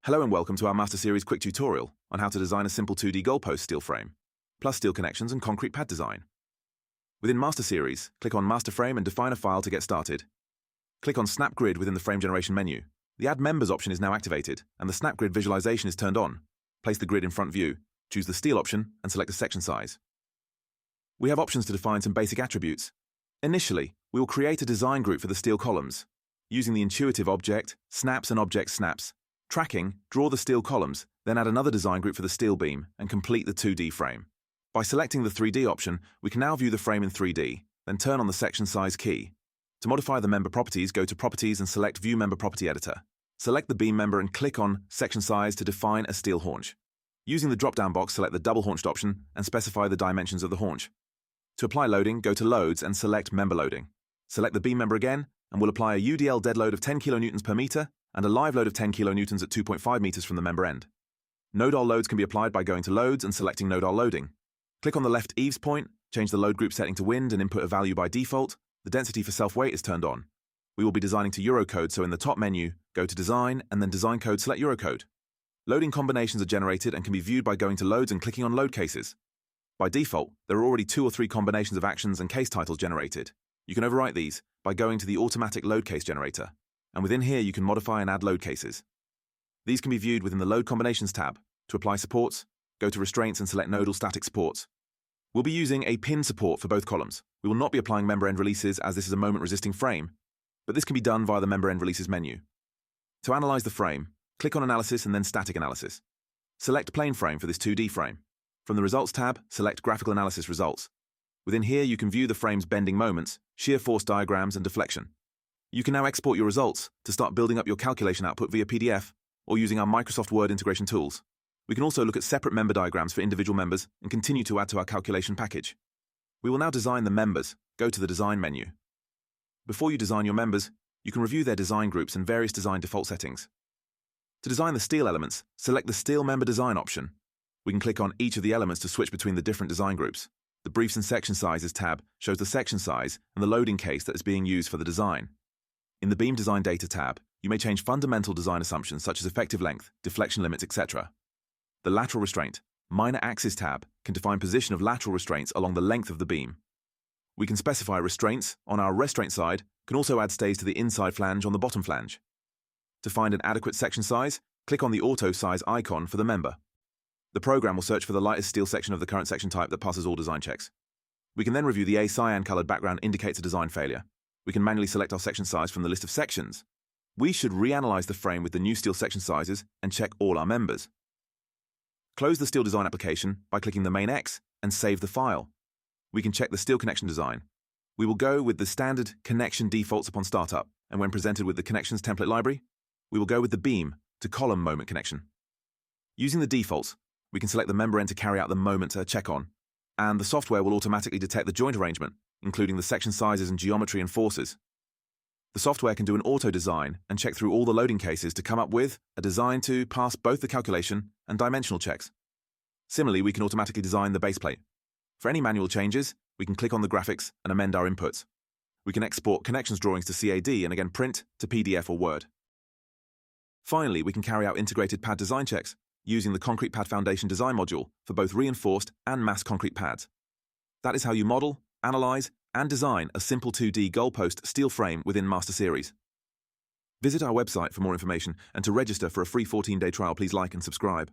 Hello and welcome to our MasterSeries quick tutorial on how to design a simple 2D goalpost steel frame, plus steel connections and concrete pad design. Within MasterSeries, click on MasterFrame and define a file to get started. Click on Snap Grid within the frame generation menu. The Add Members option is now activated, and the Snap Grid visualization is turned on. Place the grid in front view, choose the steel option, and select the section size. We have options to define some basic attributes. Initially, we will create a design group for the steel columns. Using the intuitive object, snaps and object snaps. Tracking, draw the steel columns, then add another design group for the steel beam, and complete the 2D frame. By selecting the 3D option, we can now view the frame in 3D, then turn on the section size key. To modify the member properties, go to Properties and select View Member Property Editor. Select the beam member and click on Section Size to define a steel haunch. Using the drop-down box, select the double haunched option and specify the dimensions of the haunch. To apply loading, go to Loads and select Member Loading. Select the beam member again, and we'll apply a UDL dead load of 10 kN per meter and a live load of 10 kN at 2.5 meters from the member end. Nodal loads can be applied by going to Loads and selecting Nodal Loading. Click on the left eaves point, change the load group setting to wind and input a value by default. The density for self-weight is turned on. We will be designing to Eurocode, so in the top menu, go to Design and then Design Code, select Eurocode. Loading combinations are generated and can be viewed by going to Loads and clicking on Load Cases. By default, there are already 2 or 3 combinations of actions and case titles generated. You can overwrite these by going to the Automatic Load Case Generator, and within here you can modify and add load cases. These can be viewed within the Load Combinations tab. To apply supports, go to Restraints and select Nodal Static Supports. We'll be using a pin support for both columns. We will not be applying member end releases as this is a moment-resisting frame, but this can be done via the Member End Releases menu. To analyze the frame, click on Analysis and then Static Analysis. Select Plane Frame for this 2D frame. From the Results tab, select Graphical Analysis Results. Within here you can view the frame's bending moments, shear force diagrams and deflection. You can now export your results to start building up your calculation output via PDF or using our Microsoft Word integration tools. We can also look at separate member diagrams for individual members and continue to add to our calculation package. We will now design the members. Go to the Design menu. Before you design your members, you can review their design groups and various design default settings. To design the steel elements, select the Steel Member Design option. We can click on each of the elements to switch between the different design groups. The Briefs and Section Sizes tab shows the section size and the loading case that is being used for the design. In the Beam Design Data tab, you may change fundamental design assumptions such as effective length, deflection limits, etc. The Lateral Restraint, Minor Axis tab can define position of lateral restraints along the length of the beam. We can specify restraints on our restraint side, can also add stays to the inside flange on the bottom flange. To find an adequate section size, click on the Auto Size icon for the member. The program will search for the lightest steel section of the current section type that passes all design checks. We can then review the A cyan-colored background indicates a design failure. We can manually select our section size from the list of sections. We should reanalyze the frame with the new steel section sizes and check all our members. Close the steel design application by clicking the main X and save the file. We can check the steel connection design. We will go with the standard connection defaults upon startup, and when presented with the connections template library, we will go with the beam to column moment connection. Using the defaults, we can select the member end to carry out the moment check on, and the software will automatically detect the joint arrangement, including the section sizes and geometry and forces. The software can do an auto design and check through all the loading cases to come up with a design to pass both the calculation and dimensional checks. Similarly, we can automatically design the base plate. For any manual changes, we can click on the graphics and amend our inputs. We can export connections drawings to CAD and again print to PDF or Word. Finally, we can carry out integrated pad design checks using the Concrete Pad Foundation design module for both reinforced and mass concrete pads. That is how you model, analyze, and design a simple 2D goalpost steel frame within MasterSeries. Visit our website for more information, and to register for a free 14-day trial, please like and subscribe.